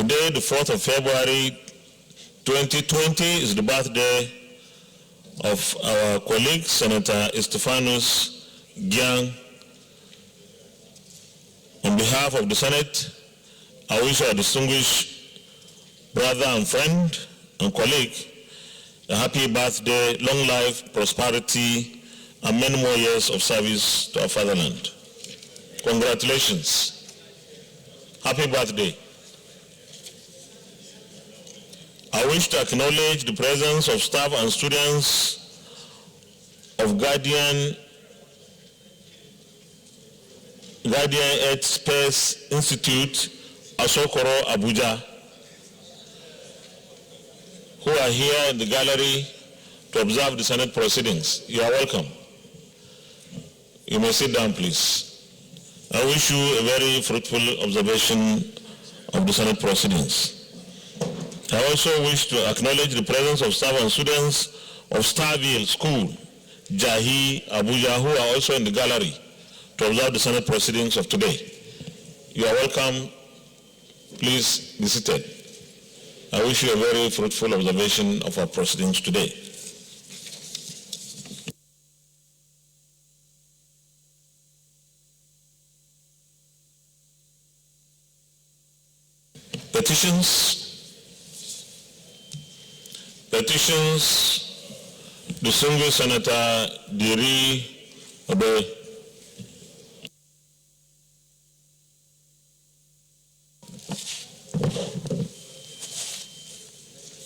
Today, the 4th of February 2020, is the birthday of our colleague, Senator Estefanus Gyang. On behalf of the Senate, I wish our distinguished brother and friend and colleague a happy birthday, long life, prosperity, and many more years of service to our fatherland. Congratulations. Happy birthday. I wish to acknowledge the presence of staff and students of Guardian Earth Space Institute, Asokoro, Abuja, who are here in the gallery to observe the Senate proceedings. You are welcome. You may sit down, please. I wish you a very fruitful observation of the Senate proceedings. I also wish to acknowledge the presence of staff and students of Starville School, Jahi, Abuja, who are also in the gallery to observe the Senate proceedings of today. You are welcome. Please be seated. I wish you a very fruitful observation of our proceedings today. Petitions. Distinguished Senator Diri Obe.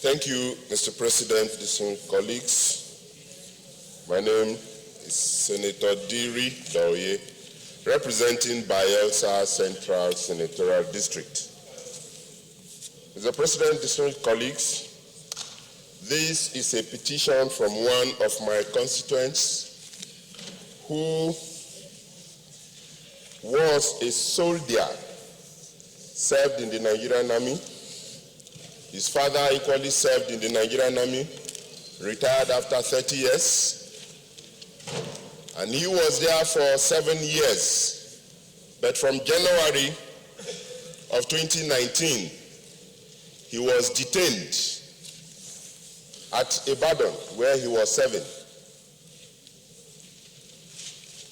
Thank you, Mr. President, distinguished colleagues. My name is Senator Diri Obe, representing Bayelsa Central Senatorial District. Mr. President, distinguished colleagues, this is a petition from one of my constituents who was a soldier, served in the Nigerian Army. His father equally served in the Nigerian Army, retired after 30 years. And he was there for 7 years. But from January of 2019, he was detained at Ibadan, where he was serving.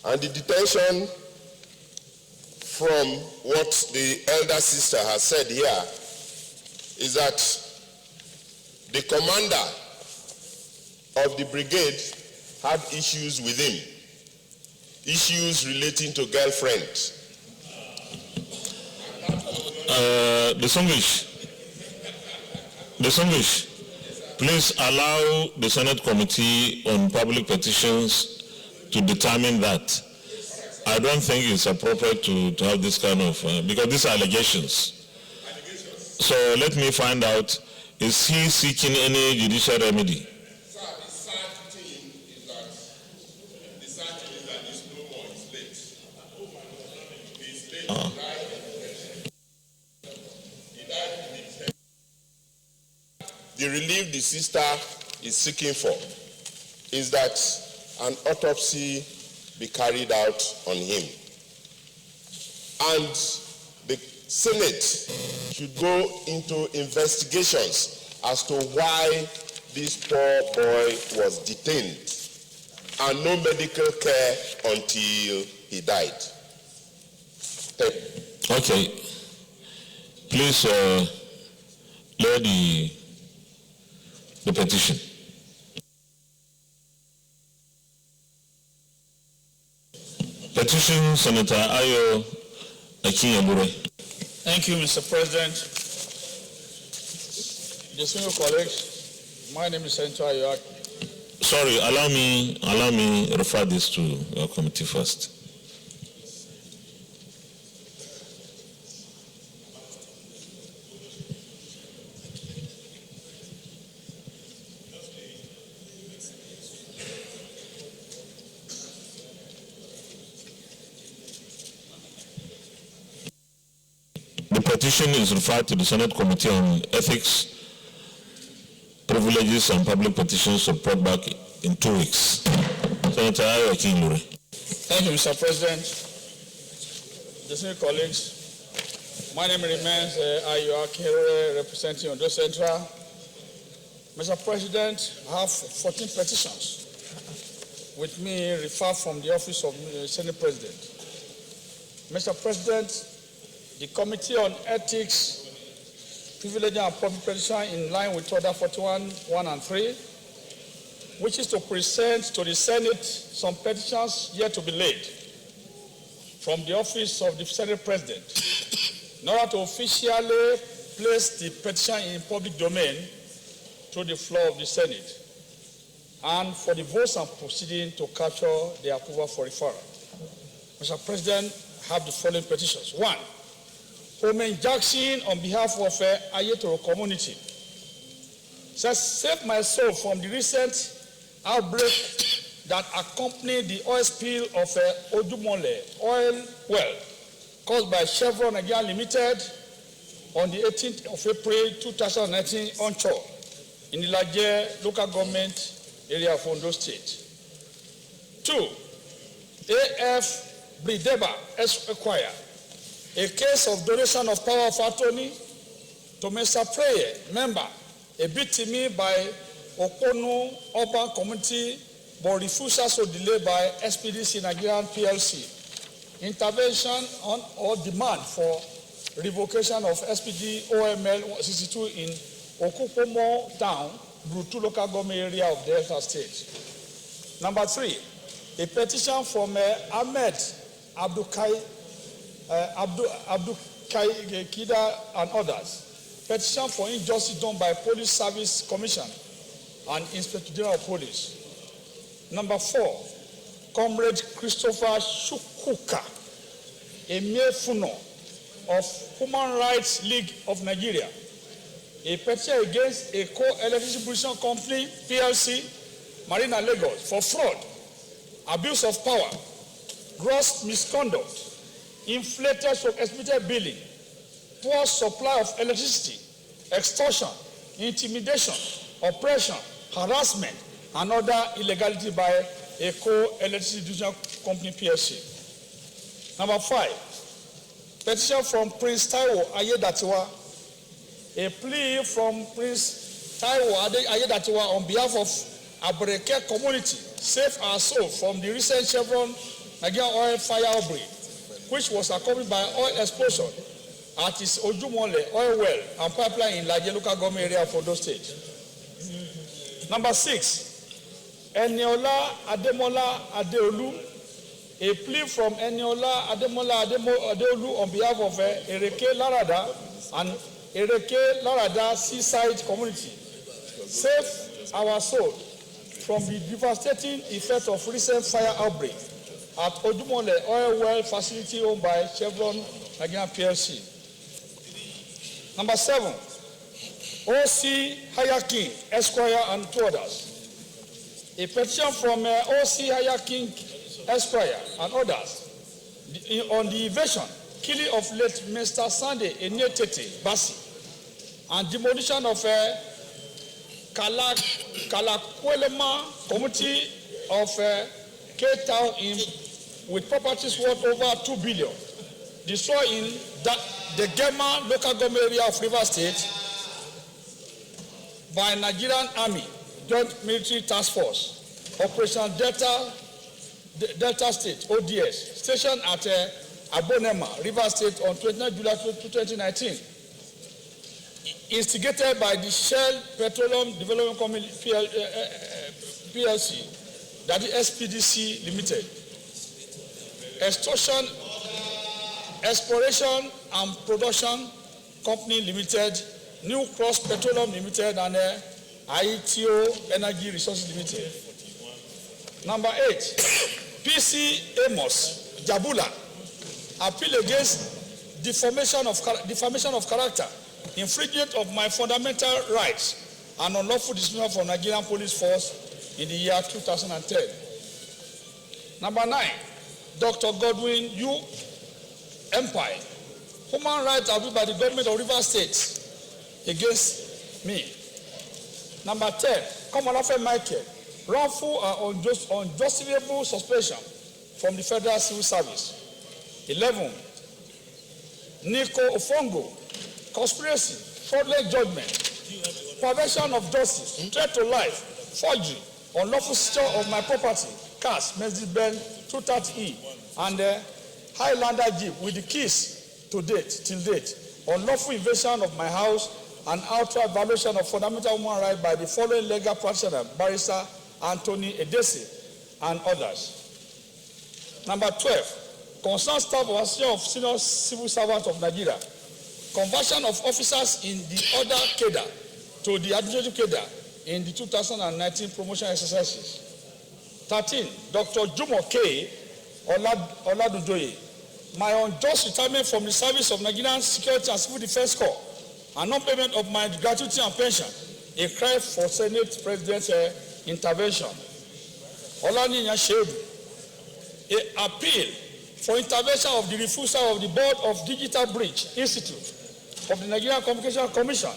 And the detention, from what the elder sister has said here, is that the commander of the brigade had issues with him, issues relating to girlfriend. Distinguished, please allow the Senate Committee on Public Petitions to determine that. I don't think it's appropriate to have this kind of, because these are allegations. So let me find out, is he seeking any judicial remedy? Sir, the sad thing is that it's no more, it's late. It's late. He died. The relief the sister is seeking for is that an autopsy be carried out on him. And the Senate should go into investigations as to why this poor boy was detained and no medical care until he died. Okay. Please lay the petition. Petition, Senator Ayo Akinyabure. Thank you, Mr. President. Distinguished colleagues, my name is Senator Ayo. Sorry, allow me refer this to your committee first. The petition is referred to the Senate Committee on Ethics, Privileges and Public Petitions to report back in 2 weeks. Senator Ayo Akinyabure. Thank you, Mr. President. Distinguished colleagues, My name remains Ayoaki, representing Ondo Central. Mr. President, I have 14 petitions with me referred from the office of Senate President. Mr. President, the Committee on Ethics, Privilege and Public Petition in line with Order 41(1) and 3, which is to present to the Senate some petitions yet to be laid from the office of the Senate President in order to officially place the petition in public domain to the floor of the Senate and for the votes and proceeding to capture the approval for referral. Mr. President, I have the following petitions. 1. Homen Jackson on behalf of Ayetoro community says, save my soul from the recent outbreak that accompanied the oil spill of Odumole oil well caused by Chevron Nigeria Limited on the 18th of April 2019 onshore in the Laje local government area of Ondo State. 2. A.F. Brideba Esquire, a case of donation of power of attorney to Mr. Prayer, member, a bit to me by Okonu Urban Community, but refusal so delayed by SPDC Nigerian PLC. Intervention on or demand for revocation of SPD OML 62 in Okupomo Town, Brutu local government area of Delta State. Number 3, a petition from Ahmed Abdukida and others. Petition for injustice done by Police Service Commission and Inspector General of Police. Number 4, Comrade Christopher Shukuka, a mere funo of Human Rights League of Nigeria, a petition against a co-electricity production company, PLC, Marina Lagos, for fraud, abuse of power, gross misconduct, inflated or expedited billing, poor supply of electricity, extortion, intimidation, oppression, harassment, and other illegality by a co-electricity distribution company, PLC. Number 5, petition from Prince Taiwo Ayedatiwa, a plea from Prince Taiwo Ayedatiwa on behalf of Abreke community, save our soul from the recent Chevron Nigerian oil fire outbreak, which was accompanied by oil explosion at its Odumole oil well and pipeline in Laje local government area of Ondo State. Number 6, Eniola Ademola Adeolu, a plea from Eniola Ademola Adeolu on behalf of Ereke Larada and Ereke Larada Seaside Community. Save our soul from the devastating effect of recent fire outbreak at Odumole oil well facility owned by Chevron Nigerian PLC. Number 7, O.C. Hayakin Esquire and 2 others. A petition from O.C. Hayakin Esquire and others on the evasion, killing of late Mr. Sunday Enyetete Basi, and demolition of Kalakwelema community of K-Town with properties worth over 2 billion, destroyed in the Gema local government area of River State by Nigerian Army Joint Military Task Force, Operation Delta State, ODS, stationed at Abonema, River State on 29 July 2019. Instigated by the Shell Petroleum Development Company PLC, that is SPDC Limited. Extortion, Exploration and Production Company Limited, New Cross Petroleum Limited, and ITO Energy Resources Limited. Number 8, PC Amos Jabula, appeal against defamation of character, infringement of my fundamental rights, and unlawful dismissal from Nigerian Police Force in the year 2010. Number 9, Dr. Godwin U. Empire, human rights abuse by the government of River State against me. Number 10, Komolafe Michael, wrongful and unjustifiable suspension from the Federal Civil Service. 11, Nico Ofongo, conspiracy, fraudulent judgment, perversion of justice, threat to life, forgery, unlawful seizure of my property, cars, Mercedes-Benz 230E, and Highlander Jeep with the keys to date, till date, unlawful invasion of my house, and outright violation of fundamental human rights by the following legal practitioner, Barrister Anthony Edesi, and others. Number 12, concerned staff of Association of Senior Civil Servants of Nigeria, conversion of officers in the other cadre to the administrative cadre in the 2019 promotion exercises. 13, Dr. Jumo K. Oladujoye, my unjust retirement from the service of Nigerian Security and Civil Defense Corps and non-payment of my gratuity and pension, a cry for Senate President's intervention. Olaniyan Shebu, an appeal for intervention of the refusal of the Board of Digital Bridge Institute of the Nigerian Communication Commission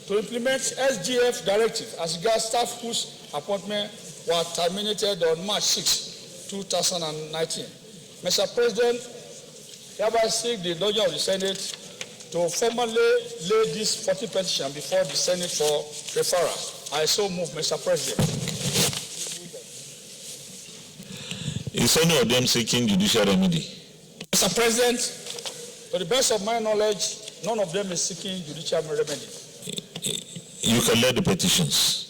to implement SGF directive as regards staff whose appointment was terminated on March 6, 2019. Mr. President, hereby seek the indulgence of the Senate to formally lay this 40 petition before the Senate for referral. I so move, Mr. President. Is any of them seeking judicial remedy? Mr. President, to the best of my knowledge, none of them is seeking judicial remedy. You can let the petitions.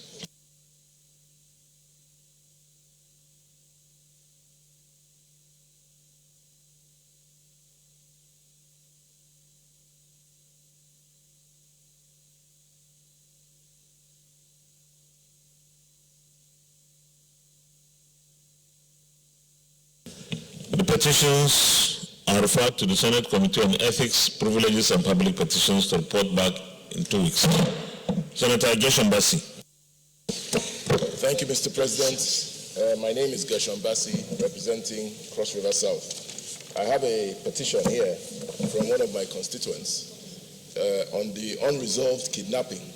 The petitions are referred to the Senate Committee on Ethics, Privileges and Public Petitions to report back in 2 weeks. Senator Gershom Bassi. Thank you, Mr. President. My name is Gershom Bassi, representing Cross River South. I have a petition here from one of my constituents on the unresolved kidnapping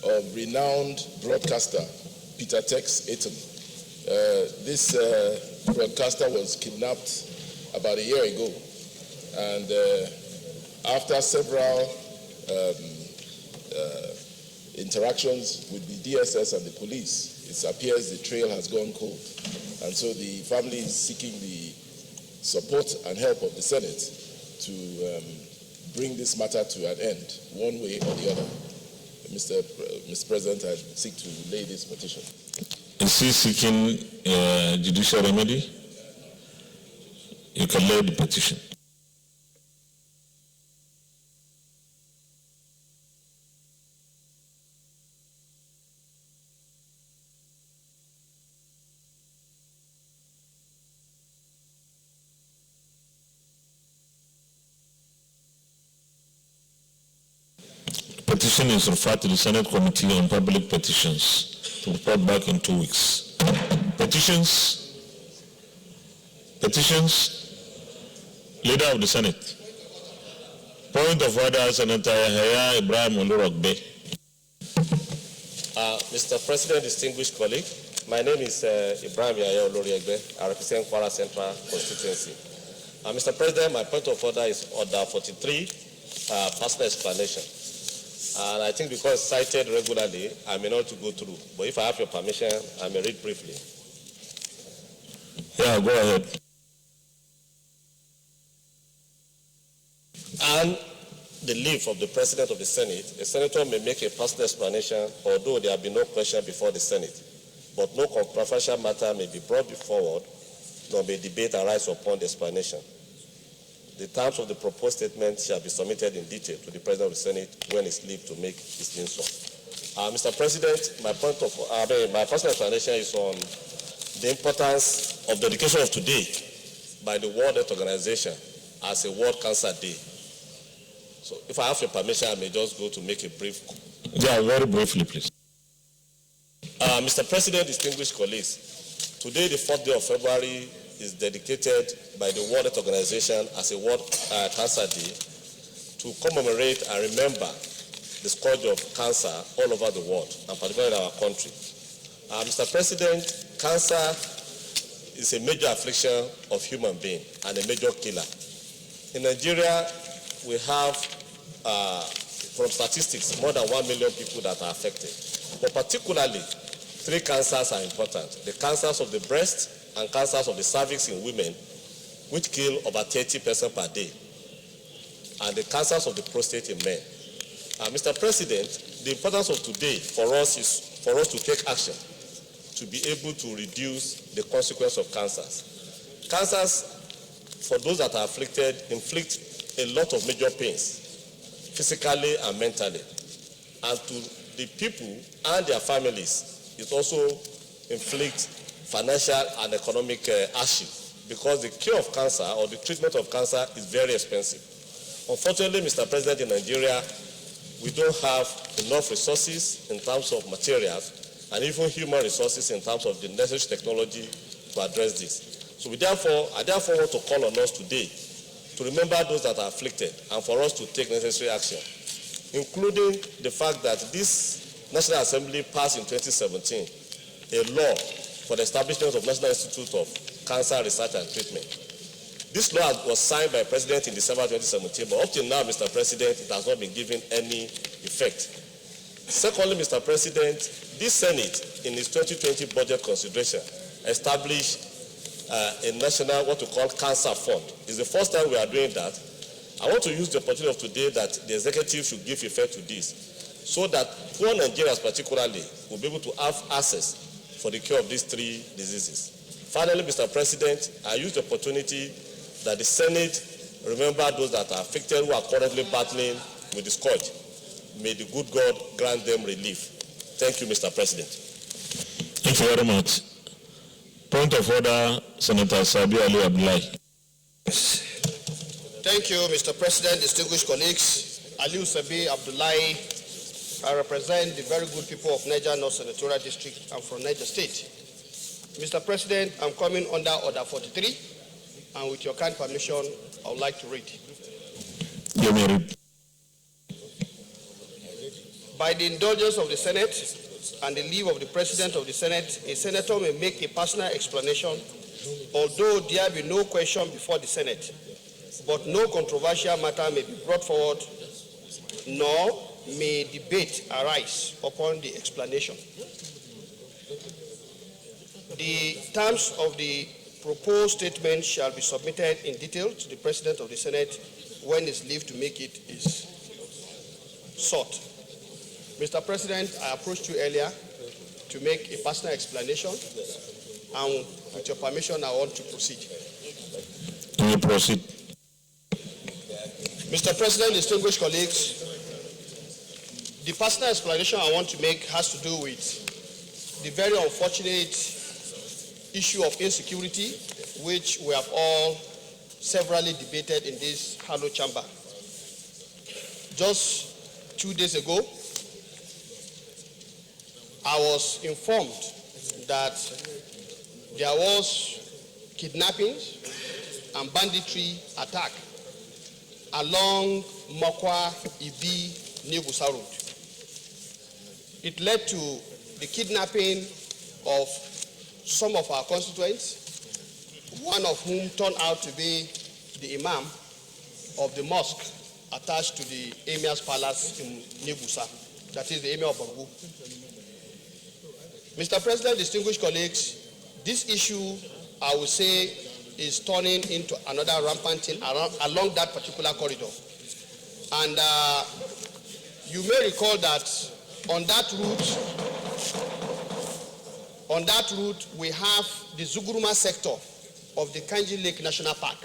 of renowned broadcaster Peter Tex Eaton. This broadcaster was kidnapped about a year ago, and after several interactions with the DSS and the police, it appears the trail has gone cold. And so the family is seeking the support and help of the Senate to bring this matter to an end, one way or the other. Mr. President, I seek to lay this petition. Is he seeking judicial remedy? You can lay the petition. The petition is referred to the Senate Committee on Public Petitions to report back in 2 weeks. Petitions. Leader of the Senate. Point of order, Senator Yahya Ibrahim Olurogbe. Mr. President, distinguished colleague, my name is Ibrahim Yahya Olurogbe. I represent Kwara Central constituency. Mr. President, my point of order is Order 43, personal explanation. And I think because cited regularly, I may not to go through. But if I have your permission, I may read briefly. Yeah, go ahead. And the leave of the President of the Senate, a senator may make a personal explanation, although there have been no question before the Senate. But no controversial matter may be brought forward, nor may debate arise upon the explanation. The terms of the proposed statement shall be submitted in detail to the President of the Senate when it's leave to make his name so. Mr. President, my personal explanation is on the importance of the dedication of today by the World Health Organization as a World Cancer Day. So if I have your permission, I may just go to make a brief. Yeah, very briefly, please. Mr. President, distinguished colleagues, today, the 4th day of February, is dedicated by the World Health Organization as a World Cancer Day to commemorate and remember the scourge of cancer all over the world, and particularly in our country. Mr. President, cancer is a major affliction of human being and a major killer. In Nigeria, we have, from statistics, more than 1 million people that are affected. But particularly, 3 cancers are important. The cancers of the breast and cancers of the cervix in women, which kill over 30 persons per day, and the cancers of the prostate in men. Mr. President, the importance of today for us is for us to take action to be able to reduce the consequence of cancers. Cancers, for those that are afflicted, inflict a lot of major pains, physically and mentally. And to the people and their families, it also inflicts financial and economic hardship, because the cure of cancer or the treatment of cancer is very expensive. Unfortunately, Mr. President, in Nigeria, we don't have enough resources in terms of materials and even human resources in terms of the necessary technology to address this. So I therefore want to call on us today to remember those that are afflicted and for us to take necessary action, including the fact that this National Assembly passed in 2017 a law for the establishment of National Institute of Cancer Research and Treatment. This law was signed by the President in December 2017, but up till now, Mr. President, it has not been given any effect. Secondly, Mr. President, this Senate, in its 2020 budget consideration, established a national, what we call cancer fund. It's the first time we are doing that. I want to use the opportunity of today that the executive should give effect to this, so that poor Nigerians particularly will be able to have access for the cure of these 3 diseases. Finally, Mr. President, I use the opportunity that the Senate remember those that are affected who are currently battling with the scourge. May the good God grant them relief. Thank you, Mr. President. Thank you very much. Point of order, Senator Sabi Ali Abdullahi. Thank you, Mr. President, distinguished colleagues. Ali Sabi Abdullahi, I represent the very good people of Niger North Senatorial District. I'm from Niger State. Mr. President, I'm coming under Order 43, and with your kind permission, I would like to read. You may read. By the indulgence of the Senate and the leave of the President of the Senate, a senator may make a personal explanation, although there be no question before the Senate, but no controversial matter may be brought forward, nor may debate arise upon the explanation. The terms of the proposed statement shall be submitted in detail to the President of the Senate when his leave to make it is sought. Mr. President, I approached you earlier to make a personal explanation, and with your permission, I want to proceed. You may proceed. Mr. President, distinguished colleagues, the personal explanation I want to make has to do with the very unfortunate issue of insecurity, which we have all severally debated in this hallowed chamber. Just 2 days ago, I was informed that there was kidnappings and banditry attack along Mokwa, Ibi, Negusa Road. It led to the kidnapping of some of our constituents, one of whom turned out to be the imam of the mosque attached to the Emir's palace in Negusa, that is the Emir of Borgu. Mr. President, distinguished colleagues, this issue, I would say, is turning into another rampant thing along that particular corridor. And you may recall that on that route, we have the Zuguruma sector of the Kanji Lake National Park.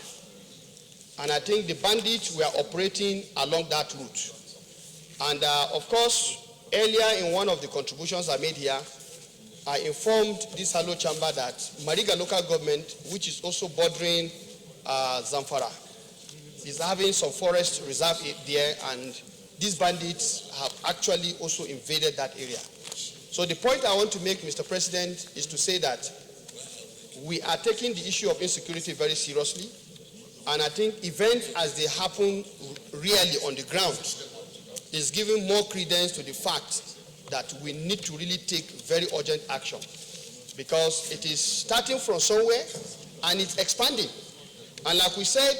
And I think the bandits were operating along that route. And of course, earlier in one of the contributions I made here, I informed this Hello Chamber that Mariga local government, which is also bordering Zamfara, is having some forest reserve there, and these bandits have actually also invaded that area. So the point I want to make, Mr. President, is to say that we are taking the issue of insecurity very seriously, and I think events as they happen really on the ground is giving more credence to the fact that we need to really take very urgent action, because it is starting from somewhere and it's expanding. And like we said,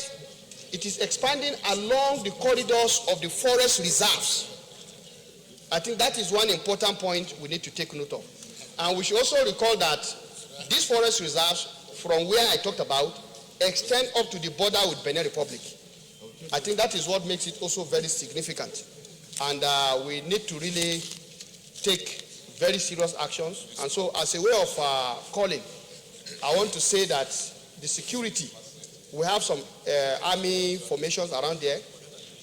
it is expanding along the corridors of the forest reserves. I think that is one important point we need to take note of. And we should also recall that these forest reserves, from where I talked about, extend up to the border with Benin Republic. I think that is what makes it also very significant. And we need to really take very serious actions. And so as a way of calling, I want to say that the security, we have some army formations around there.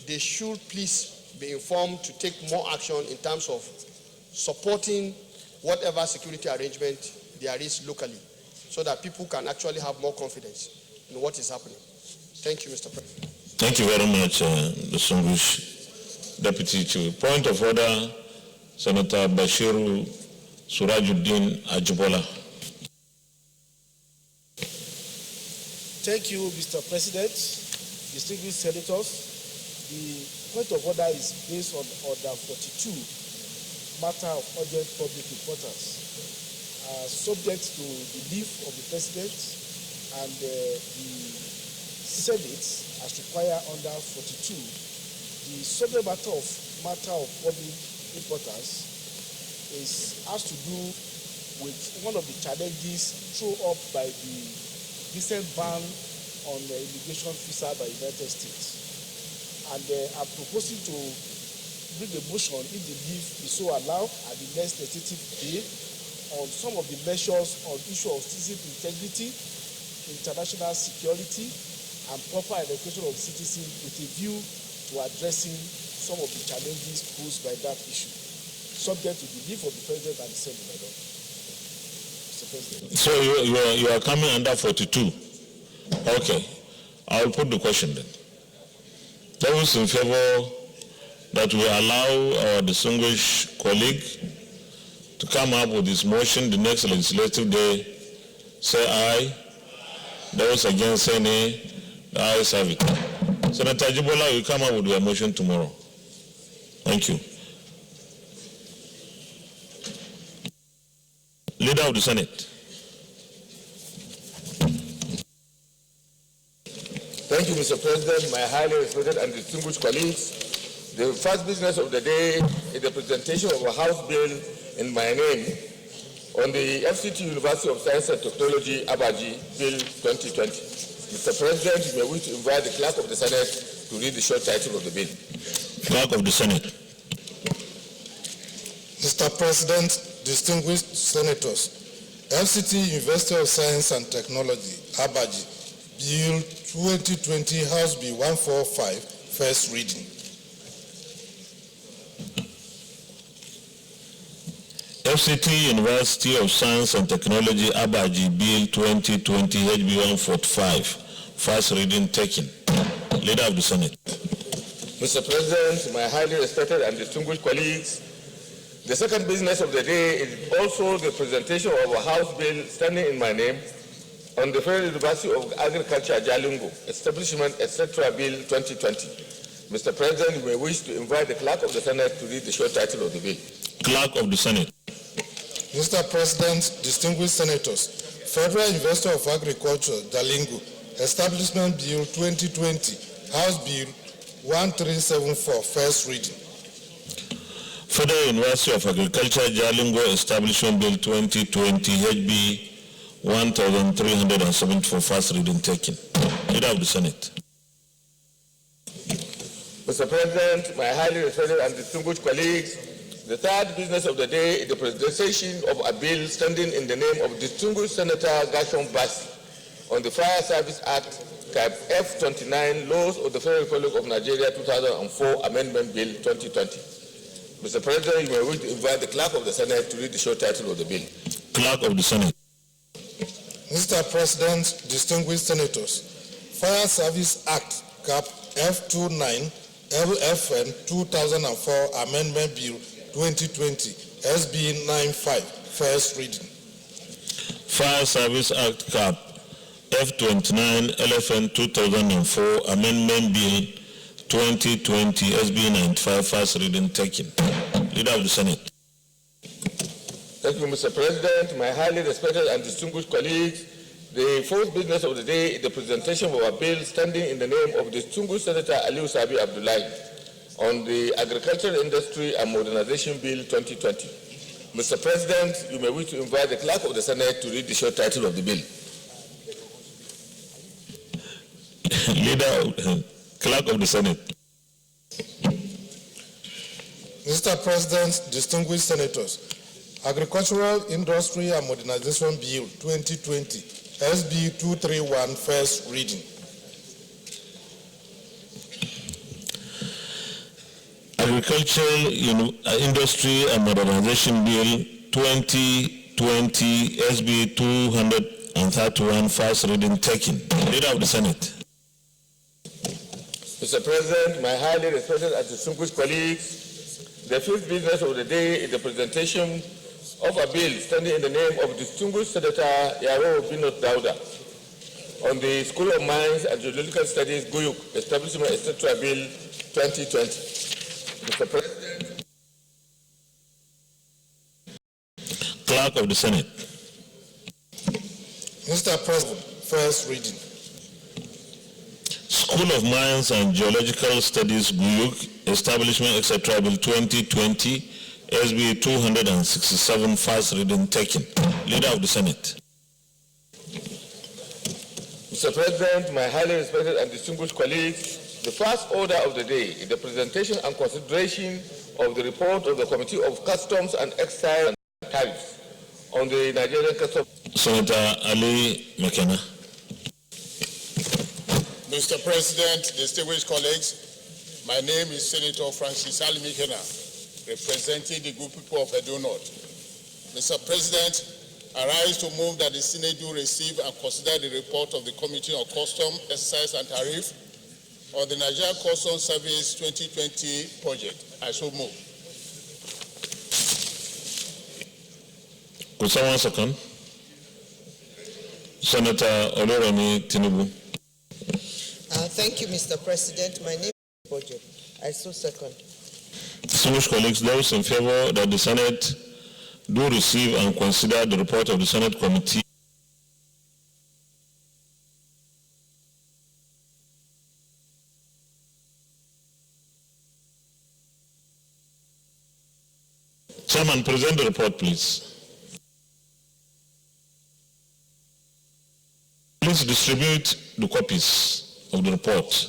They should please be informed to take more action in terms of supporting whatever security arrangement there is locally, so that people can actually have more confidence in what is happening. Thank you, Mr. President. Thank you very much, distinguished Deputy Chief. Point of order, Senator Bashiru Surajuddin Ajibola. Thank you, Mr. President, distinguished senators. The point of order is based on Order 42, matter of urgent public importance, subject to the leave of the President and the Senate as required under 42. The subject matter of public importance has to do with one of the challenges thrown up by the recent ban on the immigration visa by the United States. And I'm proposing to bring a motion, if the leave is so allowed, at the next legislative day on some of the measures on issue of citizen integrity, international security, and proper education of citizens with a view to addressing some of the challenges posed by that issue, subject to the leave of the President and the Senate, my Lord. Mr. President. So you are coming under 42. Okay. I'll put the question then. Those in favor that we allow our distinguished colleague to come up with this motion the next legislative day, say aye. Those against, say nay. The ayes have it. Senator Ajibola will come up with your motion tomorrow. Thank you. Leader of the Senate. Thank you, Mr. President, my highly respected and distinguished colleagues. The first business of the day is the presentation of a House bill in my name on the FCT University of Science and Technology, Abaji, Bill 2020. Mr. President, you may wish to invite the Clerk of the Senate to read the short title of the bill. Clerk of the Senate. Mr. President, distinguished senators, FCT University of Science and Technology, Abaji, Bill 2020 House Bill 145, first reading. FCT University of Science and Technology, Abaji, Bill 2020 HB 145, first reading taken. Leader of the Senate. Mr. President, my highly respected and distinguished colleagues, the second business of the day is also the presentation of a House bill standing in my name on the Federal University of Agriculture, Jalingo, Establishment, etc. Bill 2020. Mr. President, you may wish to invite the Clerk of the Senate to read the short title of the bill. Clerk of the Senate. Mr. President, distinguished senators, Federal University of Agriculture, Jalingo, Establishment Bill 2020, House Bill 1374, first reading. Federal University of Agriculture, Jalingo, Establishment Bill 2020, HB 1374, first reading taken. Leader of the Senate. Mr. President, my highly respected and distinguished colleagues, the third business of the day is the presentation of a bill standing in the name of distinguished Senator Gashon Bassi on the Fire Service Act, Type F29, Laws of the Federal Republic of Nigeria 2004, Amendment Bill 2020. Mr. President, you may wish to invite the Clerk of the Senate to read the short title of the bill. Clerk of the Senate. Mr. President, distinguished senators, Fire Service Act, Cap F29, LFN 2004, Amendment Bill 2020, SB 95, first reading. Fire Service Act, Cap F29, LFN 2004, Amendment Bill 2020, SB 95, first reading taken. Leader of the Senate. Thank you, Mr. President. My highly respected and distinguished colleagues, The fourth business of the day is the presentation of a bill standing in the name of distinguished Senator Aliu Sabi Abdullahi on the Agricultural Industry and Modernization Bill 2020. Mr. President, you may wish to invite the Clerk of the Senate to read the short title of the bill. Clerk of the Senate. Mr. President, distinguished senators, Agricultural Industry and Modernization Bill 2020, SB 231, first reading. Agricultural Industry and Modernization Bill 2020, SB 231, first reading taken. Leader of the Senate. Mr. President, my highly respected and distinguished colleagues, the fifth business of the day is the presentation of a bill standing in the name of distinguished Senator Yaro Binot Dauda on the School of Mines and Geological Studies, Guyuk, Establishment Etc. Bill 2020. Mr. President. Clerk of the Senate. Mr. President, first reading. School of Mines and Geological Studies, Guyuk, Establishment Etc. Bill 2020, SB 267, first reading taken. Leader of the Senate. Mr. President, my highly respected and distinguished colleagues, the first order of the day is the presentation and consideration of the report of the Committee of Customs and Excise and Tariffs on the Nigerian Customs. Senator Ali McKenna. Mr. President, distinguished colleagues, my name is Senator Francis Ali McKenna, representing the good people of Edo North. Mr. President, I rise to move that the Senate do receive and consider the report of the Committee on Custom, Excise and Tariff on the Nigerian Customs Service 2020 project. I so move. Could someone second? Senator Olorami Tinubu. Thank you, Mr. President. My name is Budget. I so second. Distinguished colleagues, those in favor that the Senate do receive and consider the report of the Senate Committee Chairman, present the report, please. Please distribute the copies of the report.